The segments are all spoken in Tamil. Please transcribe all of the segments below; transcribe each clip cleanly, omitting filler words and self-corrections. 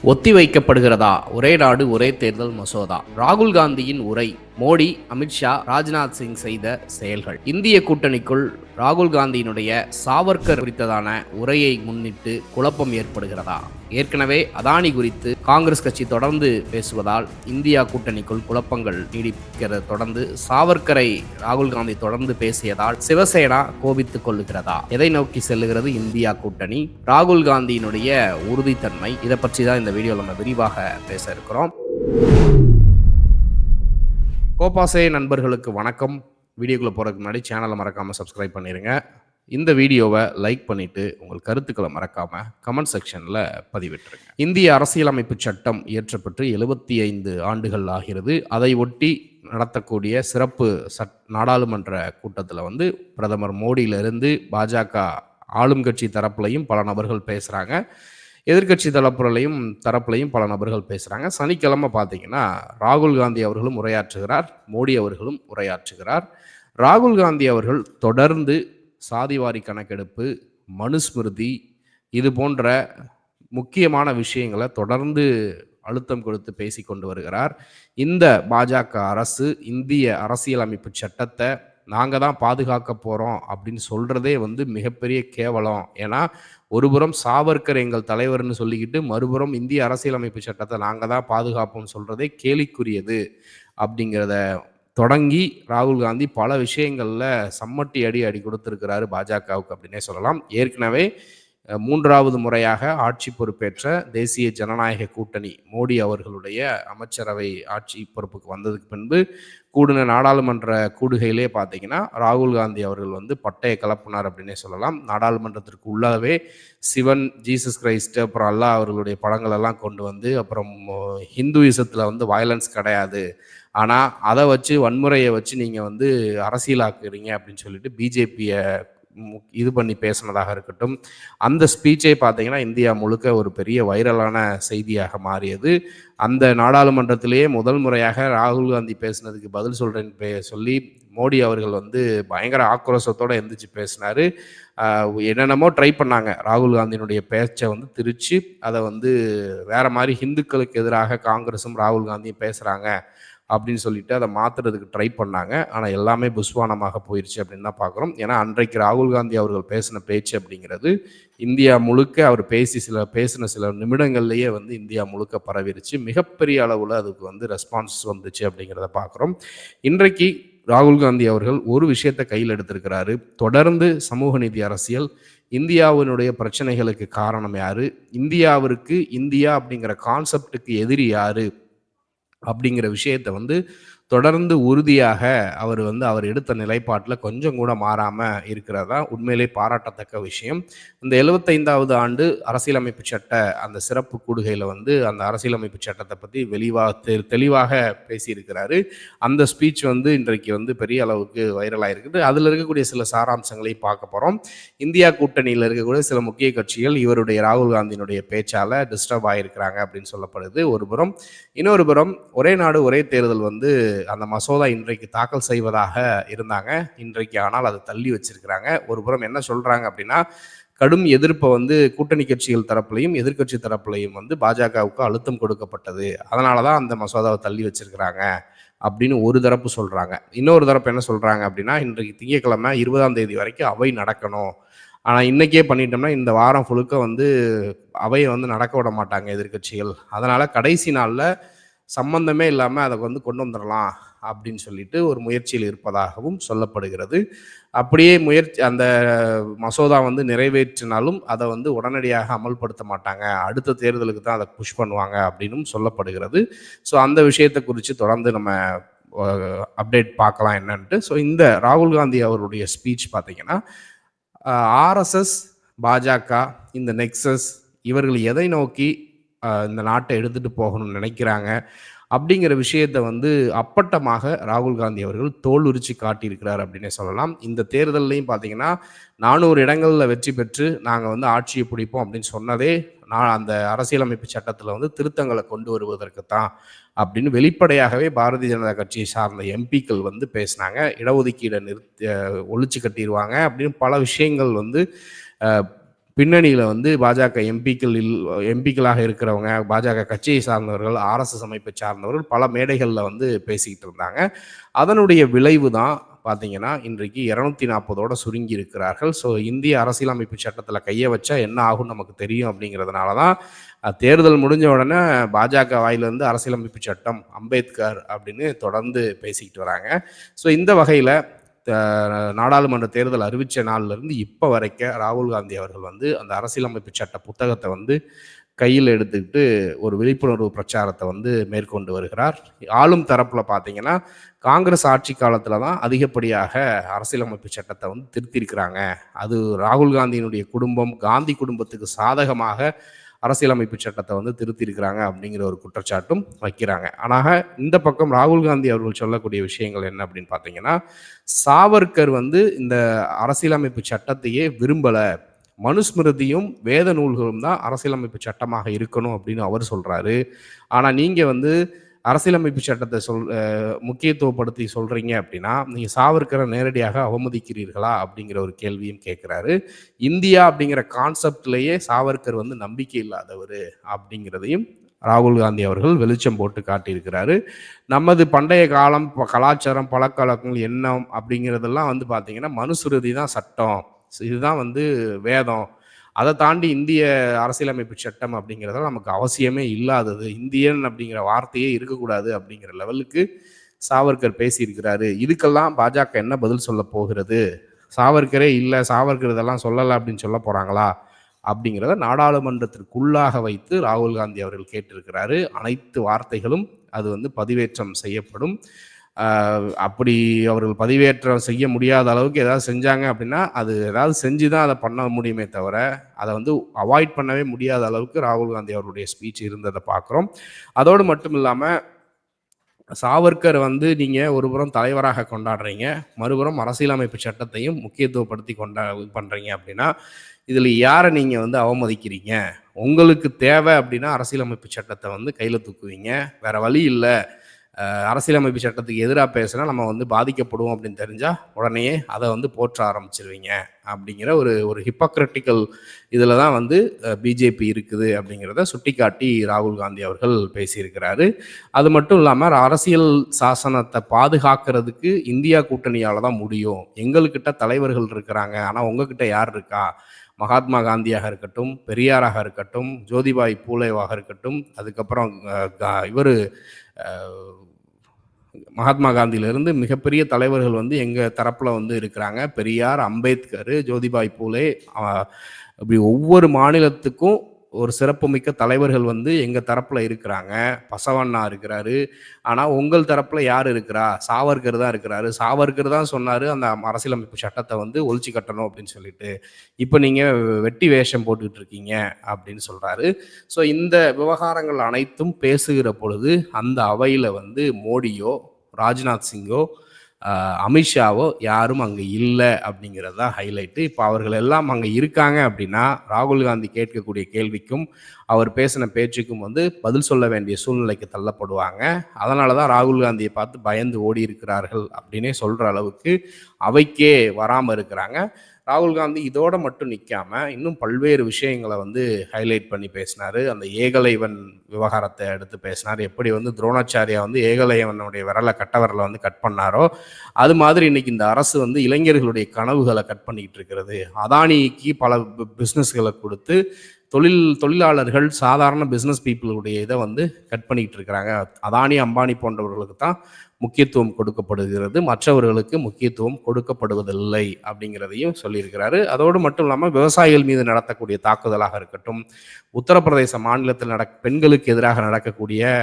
ஒத்திவைக்கப்படுகிறதா? ஒரே நாடு ஒரே தேர்தல் மசோதா. ராகுல் காந்தியின் உரை, மோடி, அமித்ஷா, ராஜ்நாத் சிங் செய்த செயல்கள். இந்திய கூட்டணிக்குள் ராகுல் காந்தியினுடைய சாவர்கர் குறித்ததான உரையை முன்னிட்டு குழப்பம் ஏற்படுகிறதா? ஏற்கனவே அதானி குறித்து காங்கிரஸ் கட்சி தொடர்ந்து பேசுவதால் இந்தியா கூட்டணிக்குள் குழப்பங்கள் நீடிக்கிறது. தொடர்ந்து சாவர்கரை ராகுல் காந்தி தொடர்ந்து பேசியதால் சிவசேனா கோபித்துக் கொள்ளுகிறதா? எதை நோக்கி செல்லுகிறது இந்தியா கூட்டணி? ராகுல் காந்தியினுடைய உறுதித்தன்மை, இதை பற்றி தான் இந்த வீடியோவில் நம்ம விரிவாக பேச இருக்கிறோம். கோபாசே நண்பர்களுக்கு வணக்கம். வீடியோக்குள்ள போறதுக்கு முன்னாடி சேனலை மறக்காம சப்ஸ்கிரைப் பண்ணிருங்க. இந்த வீடியோவை லைக் பண்ணிட்டு உங்கள் கருத்துக்களை மறக்காம கமெண்ட் செக்ஷன்ல பதிவிட்டுருங்க. இந்திய அரசியலமைப்பு சட்டம் இயற்றப்பட்டு 75 ஆண்டுகள் ஆகிறது. அதை ஒட்டி நடத்தக்கூடிய சிறப்பு நாடாளுமன்ற கூட்டத்தில் பிரதமர் மோடியிலிருந்து பாஜக ஆளும் கட்சி தரப்புலையும் பல நபர்கள் பேசுகிறாங்க, எதிர்கட்சி தரப்புலையும் பல நபர்கள் பேசுகிறாங்க. சனிக்கிழமை பார்த்தீங்கன்னா ராகுல் காந்தி அவர்களும் உரையாற்றுகிறார், மோடி அவர்களும் உரையாற்றுகிறார். ராகுல் காந்தி அவர்கள் தொடர்ந்து சாதிவாரி கணக்கெடுப்பு, மனுஸ்மிருதி, இது போன்ற முக்கியமான விஷயங்களை தொடர்ந்து அழுத்தம் கொடுத்து பேசி கொண்டு வருகிறார். இந்த பாஜக அரசு இந்திய அரசியலமைப்பு சட்டத்தை நாங்கள் தான் பாதுகாக்க போகிறோம் அப்படின்னு சொல்கிறதே மிகப்பெரிய கேவலம். ஏன்னா ஒருபுறம் சாவர்கர் எங்கள் தலைவர்னு சொல்லிக்கிட்டு மறுபுறம் இந்திய அரசியலமைப்பு சட்டத்தை நாங்கள் தான் பாதுகாப்போம்னு சொல்கிறதே கேலிக்குரியது. அப்படிங்கிறத தொடங்கி ராகுல் காந்தி பல விஷயங்களில் சம்மட்டி அடி கொடுத்துருக்கிறாரு பாஜகவுக்கு அப்படின்னே சொல்லலாம். ஏற்கனவே 3வது முறையாக ஆட்சி பொறுப்பேற்ற தேசிய ஜனநாயக கூட்டணி மோடி அவர்களுடைய அமைச்சரவை ஆட்சி பொறுப்புக்கு வந்ததுக்கு பின்பு கூடின நாடாளுமன்ற கூடுகையிலே பார்த்தீங்கன்னா ராகுல் காந்தி அவர்கள் பட்டையை கலப்பினார் அப்படின்னே சொல்லலாம். நாடாளுமன்றத்திற்கு உள்ளவே சிவன், ஜீசஸ் கிரைஸ்ட், அப்புறம் அல்லாஹ் அவர்களுடைய படங்கள் எல்லாம் கொண்டு அப்புறம் ஹிந்துயிசத்தில் வயலன்ஸ் கிடையாது, ஆனால் அதை வச்சு வன்முறையை வச்சு நீங்கள் அரசியலாக்குறீங்க அப்படின்னு சொல்லிட்டு பிஜேபியை இது பண்ணி பேசினதாக இருக்கட்டும். அந்த ஸ்பீச்சை பார்த்தீங்கன்னா இந்தியா முழுக்க ஒரு பெரிய வைரலான செய்தியாக மாறியது. அந்த நாடாளுமன்றத்திலேயே முதல் முறையாக ராகுல் காந்தி பேசினதுக்கு பதில் சொல்கிறேன்னு சொல்லி மோடி அவர்கள் பயங்கர ஆக்ரோஷத்தோடு எந்திரிச்சு பேசினார். என்னென்னமோ ட்ரை பண்ணாங்க ராகுல் காந்தியினுடைய பேச்சை திரிச்சு அதை வேற மாதிரி ஹிந்துக்களுக்கு எதிராக காங்கிரஸும் ராகுல் காந்தியும் பேசுகிறாங்க அப்படின்னு சொல்லிட்டு அதை மாற்றுறதுக்கு ட்ரை பண்ணாங்க. ஆனால் எல்லாமே புஸ்வானமாக போயிடுச்சு அப்படின்னு தான் பார்க்குறோம். ஏன்னா அன்றைக்கு ராகுல் காந்தி அவர்கள் பேசின பேச்சு அப்படிங்கிறது இந்தியா முழுக்க அவர் பேசின சில நிமிடங்கள்லேயே இந்தியா முழுக்க பரவிருச்சு. மிகப்பெரிய அளவில் அதுக்கு ரெஸ்பான்ஸ் வந்துச்சு அப்படிங்கிறத பார்க்குறோம். இன்றைக்கு ராகுல் காந்தி அவர்கள் ஒரு விஷயத்தை கையில் எடுத்திருக்கிறாரு. தொடர்ந்து சமூக நீதி அரசியல், இந்தியாவினுடைய பிரச்சனைகளுக்கு காரணம் யாரு, இந்தியாவிற்கு இந்தியா அப்படிங்கிற கான்செப்டுக்கு எதிரி யாரு அப்படிங்கிற விஷயத்தை தொடர்ந்து உறுதியாக அவர் எடுத்த நிலைப்பாட்டில் கொஞ்சம் கூட மாறாமல் இருக்கிறதா உண்மையிலே பாராட்டத்தக்க விஷயம். இந்த 75வது ஆண்டு அரசியலமைப்பு சட்ட அந்த சிறப்பு கூடுகையில் அந்த அரசியலமைப்பு சட்டத்தை பற்றி தெளிவாக பேசியிருக்கிறாரு. அந்த ஸ்பீச் இன்றைக்கு பெரிய அளவுக்கு வைரலாக இருக்குது. அதில் இருக்கக்கூடிய சில சாராம்சங்களையும் பார்க்க போகிறோம். இந்தியா கூட்டணியில் இருக்கக்கூடிய சில முக்கிய கட்சிகள் இவருடைய ராகுல் காந்தியினுடைய பேச்சால் டிஸ்டர்ப் ஆகியிருக்கிறாங்க அப்படின்னு சொல்லப்படுது ஒரு புறம். இன்னொரு புறம் ஒரே நாடு ஒரே தேர்தல் அந்த மசோதா இன்றைக்கு தாக்கல் செய்வதாக இருந்தாங்க. இன்றைக்கு ஆனால் அதை தள்ளி வச்சிருக்கிறாங்க. ஒரு புறம் என்ன சொல்றாங்க அப்படின்னா, கடும் எதிர்ப்பை கூட்டணி கட்சிகள் தரப்புலையும் எதிர்கட்சி தரப்புலையும் பாஜகவுக்கு அழுத்தம் கொடுக்கப்பட்டது, அதனாலதான் அந்த மசோதாவை தள்ளி வச்சிருக்கிறாங்க அப்படின்னு ஒரு தரப்பு சொல்றாங்க. இன்னொரு தரப்பு என்ன சொல்றாங்க அப்படின்னா, இன்றைக்கு திங்கட்கிழமை 20ஆம் தேதி வரைக்கும் அவை நடக்கணும், ஆனால் இன்றைக்கே பண்ணிட்டோம்னா இந்த வாரம் ஃபுல்லுக்க அவையை நடக்க விட மாட்டாங்க எதிர்கட்சிகள், அதனால கடைசி நாளில் சம்பந்தமே இல்லாமல் அதை கொண்டு வந்துடலாம் அப்படின்னு சொல்லிட்டு ஒரு முயற்சியில் இருப்பதாகவும் சொல்லப்படுகிறது. அப்படியே அந்த மசோதா நிறைவேற்றினாலும் அதை உடனடியாக அமல்படுத்த மாட்டாங்க, அடுத்த தேர்தலுக்கு தான் அதை புஷ் பண்ணுவாங்க அப்படின்னும் சொல்லப்படுகிறது. ஸோ அந்த விஷயத்தை குறித்து தொடர்ந்து நம்ம அப்டேட் பார்க்கலாம் என்னன்ட்டு. ஸோ இந்த ராகுல் காந்தி அவருடைய ஸ்பீச் பார்த்தீங்கன்னா, ஆர்எஸ்எஸ், பாஜக, இந்த நெக்ஸஸ் இவர்கள் எதை நோக்கி இந்த நாட்டை எடுத்துகிட்டு போகணும்னு நினைக்கிறாங்க அப்படிங்கிற விஷயத்தை அப்பட்டமாக ராகுல் காந்தி அவர்கள் தோல் உரிச்சு காட்டியிருக்கிறார் அப்படின்னே சொல்லலாம். இந்த தேர்தல்லையும் பார்த்தீங்கன்னா 400 இடங்களில் வெற்றி பெற்று நாங்கள் ஆட்சியை பிடிப்போம் அப்படின்னு சொன்னதே அந்த அரசியலமைப்பு சட்டத்தில் திருத்தங்களை கொண்டு வருவதற்கு தான் அப்படின்னு வெளிப்படையாகவே பாரதிய ஜனதா கட்சியை சார்ந்த எம்பிக்கள் பேசினாங்க. இடஒதுக்கீடை ஒழிச்சு கட்டிடுவாங்க அப்படின்னு பல விஷயங்கள் பின்னணியில் வந்து பாஜக எம்பிக்களாக இருக்கிறவங்க, பாஜக கட்சியை சார்ந்தவர்கள், ஆர்எஸ்எஸ் அமைப்பை சார்ந்தவர்கள் பல மேடைகளில் வந்து பேசிக்கிட்டு இருந்தாங்க. அதனுடைய விளைவு தான் பார்த்தீங்கன்னா இன்றைக்கு 240ஓட சுருங்கி இருக்கிறார்கள். ஸோ இந்திய அரசியலமைப்பு சட்டத்தில் கையை வச்சா என்ன ஆகும்னு நமக்கு தெரியும். அப்படிங்கிறதுனால தான் தேர்தல் முடிஞ்ச உடனே பாஜக வாயிலிருந்து அரசியலமைப்பு சட்டம், அம்பேத்கர் அப்படின்னு தொடர்ந்து பேசிக்கிட்டு வராங்க. ஸோ இந்த வகையில் நாடாளுமன்ற தேர்தல் அறிவித்த நாள்லேருந்து இப்போ வரைக்கும் ராகுல் காந்தி அவர்கள் வந்து அந்த அரசியலமைப்பு சட்ட புத்தகத்தை வந்து கையில் எடுத்துக்கிட்டு ஒரு விழிப்புணர்வு பிரச்சாரத்தை வந்து மேற்கொண்டு வருகிறார். ஆளும் தரப்பில் பார்த்தீங்கன்னா காங்கிரஸ் ஆட்சி காலத்தில் தான் அதிகப்படியாக அரசியலமைப்பு சட்டத்தை வந்து திருத்திருக்கிறாங்க. அது ராகுல் காந்தியினுடைய குடும்பம், காந்தி குடும்பத்துக்கு சாதகமாக அரசியலமைப்பு சட்டத்தை வந்து திருத்திருக்கிறாங்க அப்படிங்கிற ஒரு குற்றச்சாட்டும் வைக்கிறாங்க. ஆனால் இந்த பக்கம் ராகுல் காந்தி அவர்கள் சொல்லக்கூடிய விஷயங்கள் என்ன அப்படின்னு பார்த்தீங்கன்னா, சாவர்கர் வந்து இந்த அரசியலமைப்பு சட்டத்தையே விரும்பலை, மனுஸ்மிருதியும் வேத நூல்களும் தான் அரசியலமைப்பு சட்டமாக இருக்கணும் அப்படின்னு அவர் சொல்கிறாரு. ஆனால் நீங்கள் வந்து அரசியலமைப்பு சட்டத்தை முக்கியத்துவப்படுத்தி சொல்கிறீங்க அப்படின்னா நீங்கள் சாவர்கரை நேரடியாக அவமதிக்கிறீர்களா அப்படிங்கிற ஒரு கேள்வியும் கேட்குறாரு. இந்தியா அப்படிங்கிற கான்செப்ட்லேயே சாவர்கர் வந்து நம்பிக்கை இல்லாதவர் அப்படிங்கிறதையும் ராகுல் காந்தி அவர்கள் வெளிச்சம் போட்டு காட்டியிருக்கிறாரு. நமது பண்டைய காலம், கலாச்சாரம், பழக்கவழக்கங்கள், எண்ணம் அப்படிங்கிறதெல்லாம் வந்து பார்த்திங்கன்னா மனுஸ்மிருதி தான் சட்டம், இதுதான் வந்து வேதம். அதை தாண்டி இந்திய அரசியலமைப்பு சட்டம் அப்படிங்கிறதால நமக்கு அவசியமே இல்லாதது, இந்தியன் அப்படிங்கிற வார்த்தையே இருக்கக்கூடாது அப்படிங்கிற லெவலுக்கு சாவர்கர் பேசியிருக்கிறாரு. இதுக்கெல்லாம் பாஜக என்ன பதில் சொல்ல போகிறது? சாவர்கரே இல்லை, சாவர்கர் இதெல்லாம் சொல்லலை அப்படின்னு சொல்ல போகிறாங்களா அப்படிங்கிறத நாடாளுமன்றத்திற்குள்ளாக வைத்து ராகுல் காந்தி அவர்கள் கேட்டிருக்கிறாரு. அனைத்து வார்த்தைகளும் அது வந்து பதிவேற்றம் செய்யப்படும். அப்படி அவர்கள் பதிவேற்றம் செய்ய முடியாத அளவுக்கு ஏதாவது செஞ்சாங்க அப்படின்னா அது ஏதாவது செஞ்சு தான் அதை பண்ண முடியுமே தவிர அதை வந்து அவாய்ட் பண்ணவே முடியாத அளவுக்கு ராகுல் காந்தி அவருடைய ஸ்பீச் இருந்ததை பார்க்குறோம். அதோடு மட்டும் இல்லாமல் சாவர்கர் வந்து நீங்கள் ஒருபுறம் தலைவராக கொண்டாடுறீங்க, மறுபுறம் அரசியலமைப்பு சட்டத்தையும் முக்கியத்துவப்படுத்தி பண்ணுறீங்க அப்படின்னா இதில் யாரை நீங்கள் வந்து அவமதிக்கிறீங்க? உங்களுக்கு தேவை அப்படின்னா அரசியலமைப்பு சட்டத்தை வந்து கையில் தூக்குவீங்க, வேற வழி இல்லை. அரசியலமைப்பு சட்டத்துக்கு எதிராக பேசினா நம்ம வந்து பாதிக்கப்படுவோம் அப்படின்னு தெரிஞ்சால் உடனே அதை வந்து போற்ற ஆரம்பிச்சிருவீங்க அப்படிங்கிற ஒரு ஹிப்போக்ரட்டிக்கல் இதில் தான் வந்து பிஜேபி இருக்குது அப்படிங்கிறத சுட்டி காட்டி ராகுல் காந்தி அவர்கள் பேசியிருக்கிறாரு. அது மட்டும் இல்லாமல் அரசியல் சாசனத்தை பாதுகாக்கிறதுக்கு இந்தியா கூட்டணியால் தான் முடியும், எங்கள்கிட்ட தலைவர்கள் இருக்கிறாங்க, ஆனால் உங்ககிட்ட யார் இருக்கா? மகாத்மா காந்தியாக இருக்கட்டும், பெரியாராக இருக்கட்டும், ஜோதிபாய் பூலேவாக இருக்கட்டும், அதுக்கப்புறம் இவர் மகாத்மா காந்தியிலிருந்து மிகப்பெரிய தலைவர்கள் வந்து எங்கள் தரப்பில் வந்து இருக்கிறாங்க. பெரியார், அம்பேத்கர், ஜோதிபாய் பூலே, இப்படி ஒவ்வொரு மாநிலத்துக்கும் ஒரு சிறப்புமிக்க தலைவர்கள் வந்து எங்கள் தரப்பில் இருக்கிறாங்க. பசவண்ணா இருக்கிறாரு. ஆனால் உங்கள் தரப்பில் யார் இருக்கிறா? சாவர்கர் தான் இருக்கிறாரு. சாவர்கர் தான் சொன்னார் அந்த அரசியலமைப்பு சட்டத்தை வந்து ஒழிச்சு கட்டணும் அப்படின்னு சொல்லிட்டு. இப்போ நீங்கள் வெட்டி வேஷம் போட்டுக்கிட்டு இருக்கீங்க அப்படின்னு சொல்கிறாரு. ஸோ இந்த விவகாரங்கள் அனைத்தும் பேசுகிற பொழுது அந்த அவையில் வந்து மோடியோ, ராஜ்நாத் சிங்கோ, அமித்ஷாவோ யாரும் அங்கே இல்லை அப்படிங்கிறது தான் ஹைலைட்டு. இப்போ அவர்கள் எல்லாம் அங்கே இருக்காங்க அப்படின்னா ராகுல் காந்தி கேட்கக்கூடிய கேள்விக்கும் அவர் பேசின பேச்சுக்கும் வந்து பதில் சொல்ல வேண்டிய சூழ்நிலைக்கு தள்ளப்படுவாங்க. அதனால தான் ராகுல் காந்தியை பார்த்து பயந்து ஓடி இருக்கிறார்கள் அப்படின்னே சொல்கிற அளவுக்கு அவைக்கே வராமல் இருக்கிறாங்க. ராகுல் காந்தி இதோடு மட்டும் நிற்காமல் இன்னும் பல்வேறு விஷயங்களை வந்து ஹைலைட் பண்ணி பேசினார். அந்த ஏகலைவன் விவகாரத்தை எடுத்து பேசினார். எப்படி வந்து துரோணாச்சாரியா வந்து ஏகலைவனுடைய கட்ட விரலை வந்து கட் பண்ணாரோ அது மாதிரி இன்னைக்கு இந்த அரசு வந்து இளைஞர்களுடைய கனவுகளை கட் பண்ணிக்கிட்டு இருக்கிறது. அதானிக்கு பல பிஸ்னஸ்களை கொடுத்து தொழிலாளர்கள், சாதாரண பிஸ்னஸ் பீப்புளுடைய இதை வந்து கட் பண்ணிக்கிட்டு இருக்கிறாங்க. அதானி, அம்பானி போன்றவர்களுக்கு தான் முக்கியத்துவம் கொடுக்கப்படுகிறது, மற்றவர்களுக்கு முக்கியத்துவம் கொடுக்கப்படுவதில்லை அப்படிங்கிறதையும் சொல்லியிருக்கிறாரு. அதோடு மட்டும் இல்லாமல் விவசாயிகள் மீது நடத்தக்கூடிய தாக்குதலாக இருக்கட்டும், உத்தரப்பிரதேச மாநிலத்தில் பெண்களுக்கு எதிராக நடக்கக்கூடிய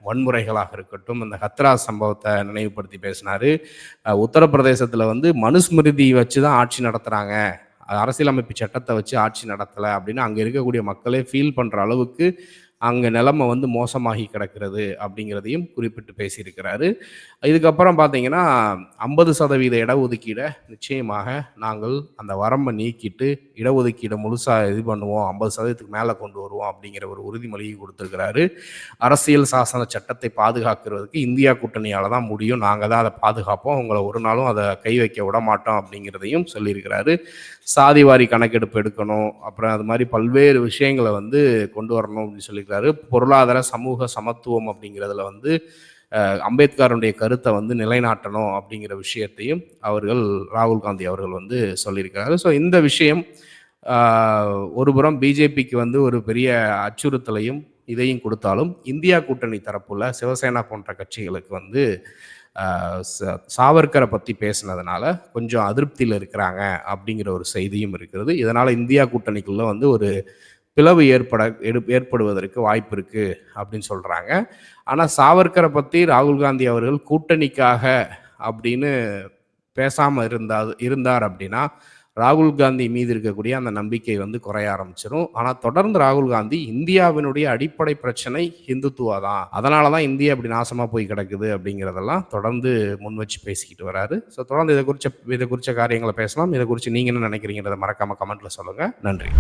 வன்முறைகளாக இருக்கட்டும், இந்த ஹத்ராஸ் சம்பவத்தை நினைவுபடுத்தி பேசினார். உத்தரப்பிரதேசத்தில் வந்து மனுஸ்மிருதி வச்சு தான் ஆட்சி நடத்துகிறாங்க, அரசியலமைப்பு சட்டத்தை வச்சு ஆட்சி நடத்தலை அப்படின்னு அங்கே இருக்கக்கூடிய மக்களே ஃபீல் பண்ணுற அளவுக்கு அங்கே நிலைமை வந்து மோசமாகி கிடக்கிறது அப்படிங்கிறதையும் குறிப்பிட்டு பேசியிருக்கிறாரு. இதுக்கப்புறம் பார்த்தீங்கன்னா 50% இடஒதுக்கீடை நிச்சயமாக நாங்கள் அந்த வரம்பை நீக்கிட்டு இடஒதுக்கீடை முழுசாக இது பண்ணுவோம், 50%க்கு மேலே கொண்டு வருவோம் அப்படிங்கிற ஒரு உறுதிமொழியை கொடுத்துருக்கிறாரு. அரசியல் சாசன சட்டத்தை பாதுகாக்கிறதுக்கு இந்தியா கூட்டணியால் தான் முடியும், நாங்கள் தான் அதை பாதுகாப்போம், உங்களை ஒரு நாளும் அதை கை வைக்க விட மாட்டோம் அப்படிங்கிறதையும் சொல்லியிருக்கிறாரு. சாதிவாரி கணக்கெடுப்பு எடுக்கணும், அப்புறம் அது மாதிரி பல்வேறு விஷயங்களை வந்து கொண்டு வரணும் அப்படின்னு சொல்லியிருக்கிறாரு. பொருளாதார சமூக சமத்துவம் அப்படிங்கிறதுல வந்து அம்பேத்கருடைய கருத்தை வந்து நிலைநாட்டணும் அப்படிங்கிற விஷயத்தையும் ராகுல் காந்தி அவர்கள் வந்து சொல்லியிருக்கிறாரு. ஸோ இந்த விஷயம் ஒருபுறம் பிஜேபிக்கு வந்து ஒரு பெரிய அச்சுறுத்தலையும் இதையும் கொடுத்தாலும் இந்தியா கூட்டணி தரப்புல சிவசேனா போன்ற கட்சிகளுக்கு வந்து சாவர்கரை பற்றி பேசினதுனால கொஞ்சம் அதிருப்தியில் இருக்கிறாங்க அப்படிங்கிற ஒரு செய்தியும் இருக்கிறது. இதனால் இந்தியா கூட்டணிக்குள்ளே வந்து ஒரு பிளவு ஏற்படுவதற்கு வாய்ப்பு இருக்குது அப்படின்னு சொல்கிறாங்க. ஆனால் சாவர்கரை பற்றி ராகுல் காந்தி அவர்கள் கூட்டணிக்காக அப்படின்னு பேசாமல் இருந்தார் அப்படின்னா ராகுல் காந்தி மீது இருக்கக்கூடிய அந்த நம்பிக்கை வந்து குறைய ஆரம்பிச்சிடும். ஆனால் தொடர்ந்து ராகுல் காந்தி இந்தியாவினுடைய அடிப்படை பிரச்சனை ஹிந்துத்துவா தான், அதனால தான் இந்தியா அப்படி நாசமாக போய் கிடக்குது அப்படிங்கிறதெல்லாம் தொடர்ந்து முன் வச்சு பேசிக்கிட்டு வராரு. ஸோ தொடர்ந்து இதை குறித்த காரியங்களை பேசலாம். இதை குறித்து நீங்கள் என்ன நினைக்கிறீங்கிறத மறக்காமல் கமெண்ட்டில் சொல்லுங்கள். நன்றி.